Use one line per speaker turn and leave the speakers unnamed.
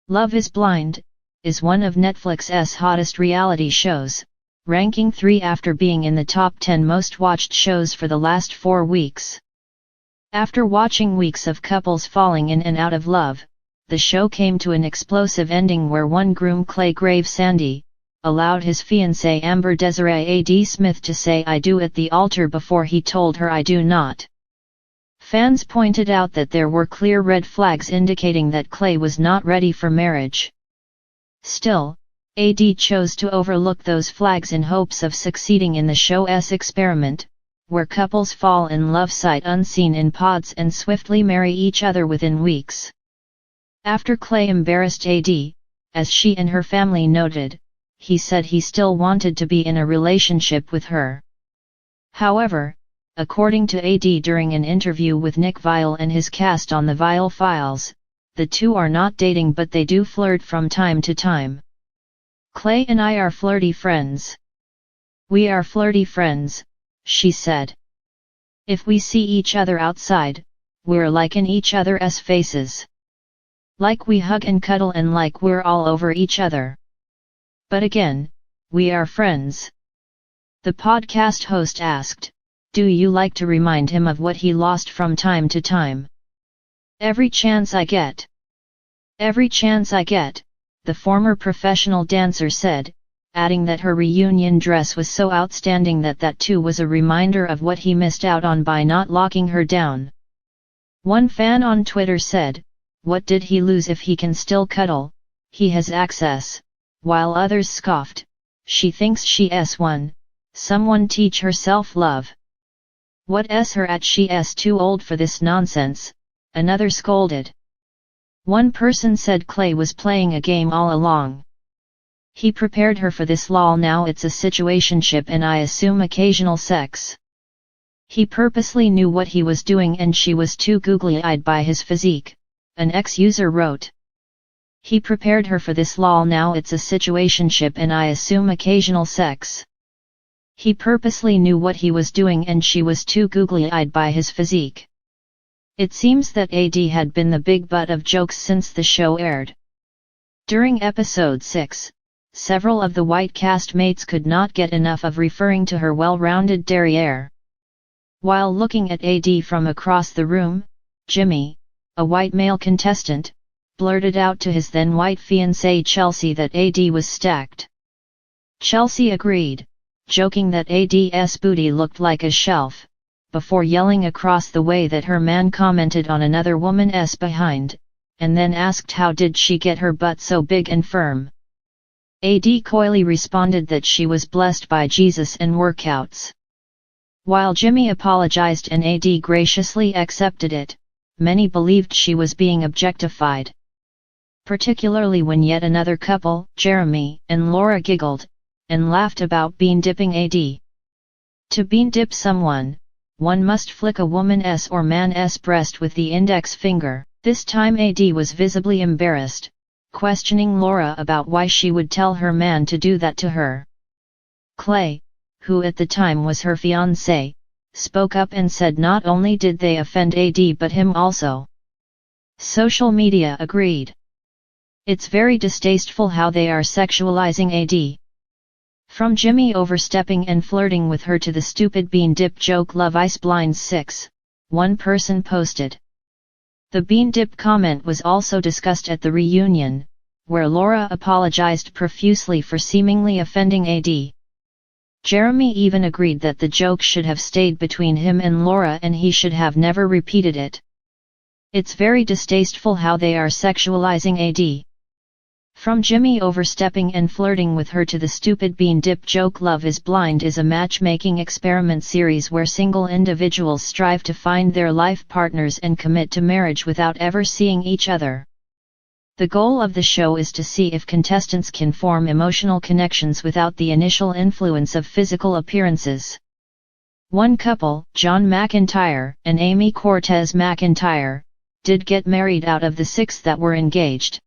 Love is Blind is one of Netflix's hottest reality shows, ranking 3 after being in the top 10 most watched shows for the last 4 weeks. After watching weeks of couples falling in and out of love, the show came to an explosive ending where one groom, Clay Gravesande, allowed his fiancée Amber Desiree Smith to say "I do" at the altar before he told her "I do not." Fans pointed out that there were clear red flags indicating that Clay was not ready for marriage. Still, AD chose to overlook those flags in hopes of succeeding in the show's experiment, where couples fall in love sight unseen in pods and swiftly marry each other within weeks. After Clay embarrassed AD, as she and her family noted, he said he still wanted to be in a relationship with her. However, according to AD during an interview with Nick Viall and his cast on The Viall Files, the two are not dating but they do flirt from time to time. "Clay and I are flirty friends. We are flirty friends," she said. "If we see each other outside, we're like in each other's faces. Like we hug and cuddle and like we're all over each other. But again, we are friends." The podcast host asked, "Do you like to remind him of what he lost from time to time?" "Every chance I get. Every chance I get," the former professional dancer said, adding that her reunion dress was so outstanding that too was a reminder of what he missed out on by not locking her down. One fan on Twitter said, "What did he lose if he can still cuddle? He has access," while others scoffed, "She thinks she's won. Someone teach her self-love. What's her at? She's too old for this nonsense," another scolded. One person said Clay was playing a game all along. "He prepared her for this lol, now it's a situationship and I assume occasional sex. He purposely knew what he was doing and she was too googly-eyed by his physique," an ex-user wrote. "He prepared her for this lol, now it's a situationship and I assume occasional sex. He purposely knew what he was doing and she was too googly-eyed by his physique." It seems that AD had been the big butt of jokes since the show aired. During episode 6, several of the white castmates could not get enough of referring to her well-rounded derriere. While looking at AD from across the room, Jimmy, a white male contestant, blurted out to his then white fiancée Chelsea that AD was stacked. Chelsea agreed, joking that AD's booty looked like a shelf, before yelling across the way that her man commented on another woman's behind, and then asked how did she get her butt so big and firm. AD coyly responded that she was blessed by Jesus and workouts. While Jimmy apologized and AD graciously accepted it, many believed she was being objectified. Particularly when yet another couple, Jeremy and Laura, giggled and laughed about bean dipping AD. To bean dip someone, one must flick a woman's or man's breast with the index finger. This time AD was visibly embarrassed, questioning Laura about why she would tell her man to do that to her. Clay, who at the time was her fiancé, spoke up and said not only did they offend AD but him also. Social media agreed. "It's very distasteful how they are sexualizing AD. From Jimmy overstepping and flirting with her to the stupid bean dip joke Love is Blind 6, one person posted." The bean dip comment was also discussed at the reunion, where Laura apologized profusely for seemingly offending AD. Jeremy even agreed that the joke should have stayed between him and Laura and he should have never repeated it. "It's very distasteful how they are sexualizing AD. From Jimmy overstepping and flirting with her to the stupid bean dip joke Love is Blind is a matchmaking experiment series where single individuals strive to find their life partners and commit to marriage without ever seeing each other. The goal of the show is to see if contestants can form emotional connections without the initial influence of physical appearances. One couple, John McIntyre and Amy Cortez McIntyre, did get married out of the 6 that were engaged.